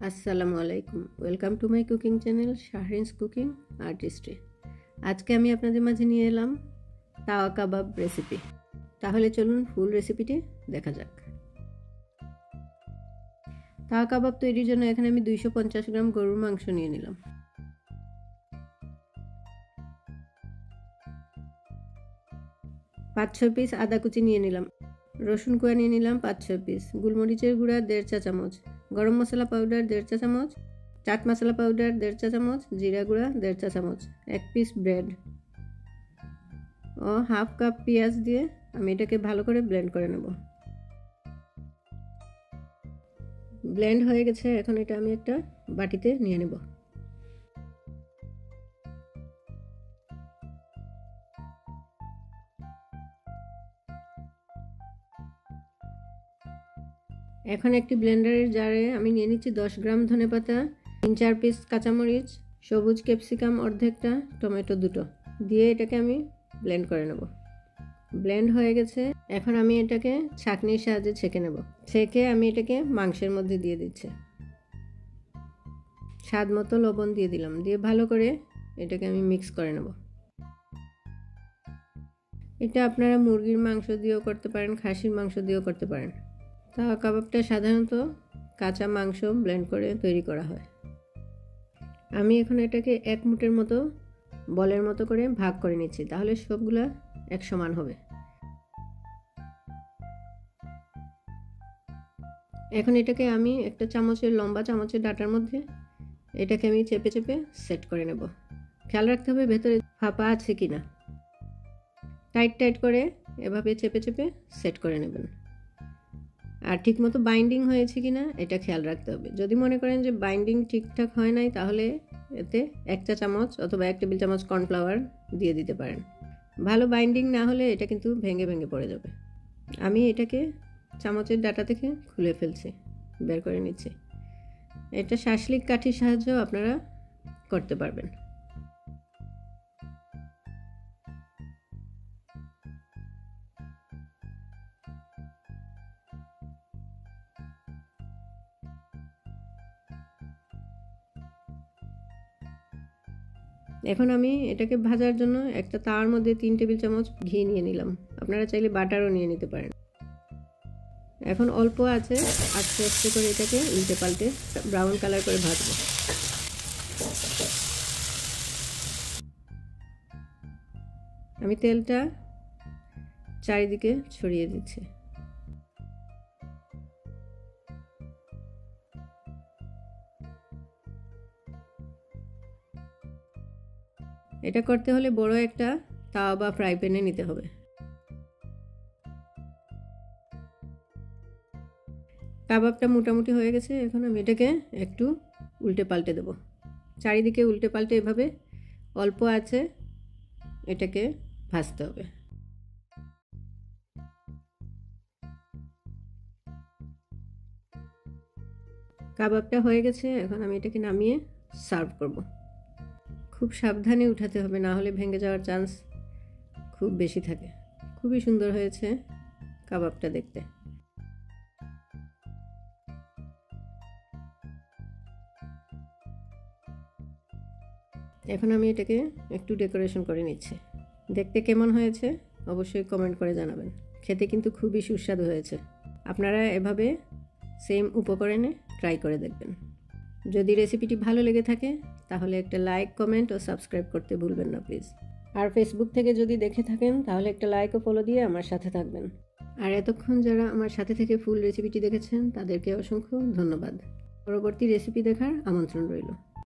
আসসালামু আলাইকুম, welcome to my cooking channel Shahrin's cooking artistry. আজকে আমি আপনাদের মাঝে নিয়ে এলাম তাওয়া কাবাব রেসিপি। তাহলে চলুন ফুল রেসিপিটি দেখা যাক। তাওয়া কাবাব তৈরির জন্য এখানে আমি 250 গ্রাম গরুর মাংস নিয়ে নিলাম। পাঁচ ছয় পিস আদা কুচি নিয়ে নিলাম। রসুন কোয়া নিয়ে নিলাম 5-6 পিস। গোলমরিচের গুঁড়া 1.5 চা চামচ, গরম মশলা পাউডার 1.5 চা চামচ, চাট মশলা পাউডার 1.5 চা চামচ, জিরা গুঁড়া 1.5 চা চামচ, 1 পিস ব্রেড ও হাফ কাপ পেঁয়াজ দিয়ে আমি এটাকে ভালো করে ব্লেন্ড করে নেব। ব্লেন্ড হয়ে গেছে, এখন এটা আমি একটা বাটিতে নিয়ে নেব। এখন একটি ব্লেন্ডারের জারে আমি নিয়ে নিচ্ছি 10 গ্রাম ধনেপাতা, 3-4 পিস কাঁচামরিচ, সবুজ ক্যাপসিকাম অর্ধেকটা, টমেটো 2টো দিয়ে এটাকে আমি ব্লেন্ড করে নেব। ব্লেন্ড হয়ে গেছে, এখন আমি এটাকে ছাঁকনির সাহায্যে ছেঁকে নেব। ছেঁকে আমি এটাকে মাংসের মধ্যে দিয়ে দিচ্ছি। স্বাদ মতো লবণ দিয়ে দিলাম, দিয়ে ভালো করে এটাকে আমি মিক্স করে নেব। এটা আপনারা মুরগির মাংস দিয়েও করতে পারেন, খাসির মাংস দিয়েও করতে পারেন। তাওয়া কাবাবটা সাধারণত কাঁচা মাংস ব্লেন্ড করে তৈরি করা হয়। আমি এখন এটাকে 1 মুঠের মতো বলের মতো করে ভাগ করে নিচ্ছি, তাহলে সবগুলা এক সমান হবে। এখন এটাকে আমি একটা চামচের লম্বা চামচের ডাটার মধ্যে এটাকে আমি চেপে চেপে সেট করে নেব। খেয়াল রাখতে হবে ভেতরে ফাঁপা আছে কিনা। টাইট টাইট করে এভাবে চেপে চেপে সেট করে নেবেন। আর ঠিকমতো বাইন্ডিং হয়েছে কিনা এটা খেয়াল রাখতে হবে। যদি মনে করেন যে বাইন্ডিং ঠিকঠাক হয় নাই, তাহলে এতে 1 চা চামচ অথবা 1 টেবিল চামচ কর্নফ্লাওয়ার দিয়ে দিতে পারেন। ভালো বাইন্ডিং না হলে এটা কিন্তু ভেঙে ভেঙে পড়ে যাবে। আমি এটাকে চামচের ডাটা থেকে খুলে ফেলছি, বের করে নিচ্ছি। এটা শাসলিক কাঠির সাহায্যেও আপনারা করতে পারবেন। এখন আমি এটাকে ভাজার জন্য একটা তাওয়ার মধ্যে 3 টেবিল চামচ ঘি নিয়ে নিলাম। আপনারা চাইলে বাটারও নিয়ে নিতে পারেন। এখন অল্প আছে আস্তে আস্তে করে এটাকে উল্টে পাল্টে ব্রাউন কালার করে ভাজবো। আমি তেলটা চারিদিকে ছড়িয়ে দিচ্ছি। এটা করতে হলে বড় একটা তাওয়া বা ফ্রাই প্যানে নিতে হবে। কাবাবটা মোটামুটি হয়ে গেছে, এখন আমি এটাকে একটু উল্টে পাল্টে দেব। চারিদিকে উল্টে পাল্টে এভাবে অল্প আছে এটাকে ভাজতে হবে। কাবাবটা হয়ে গেছে, এখন আমি এটাকে নামিয়ে সার্ভ করব। খুব সাবধানে উঠাতে হবে, না হলে ভেঙে যাওয়ার চান্স খুব বেশি থাকে। খুবই সুন্দর হয়েছে কাবাবটা দেখতে। এখন আমি এটাকে একটু ডেকোরেশন করে নিচ্ছি। দেখতে কেমন হয়েছে অবশ্যই কমেন্ট করে জানাবেন। খেতে কিন্তু খুবই সুস্বাদু হয়েছে। আপনারা এভাবে সেম উপকরণে ট্রাই করে দেখবেন। যদি রেসিপিটি ভালো লেগে থাকে তাহলে একটা লাইক, কমেন্ট ও সাবস্ক্রাইব করতে ভুলবেন না প্লিজ। আর ফেসবুক থেকে যদি দেখে থাকেন তাহলে একটা লাইক ও ফলো দিয়ে আমার সাথে থাকবেন। আর এতক্ষণ যারা আমার সাথে থেকে ফুল রেসিপিটি দেখেছেন তাদেরকে অসংখ্য ধন্যবাদ। পরবর্তী রেসিপি দেখার আমন্ত্রণ রইল।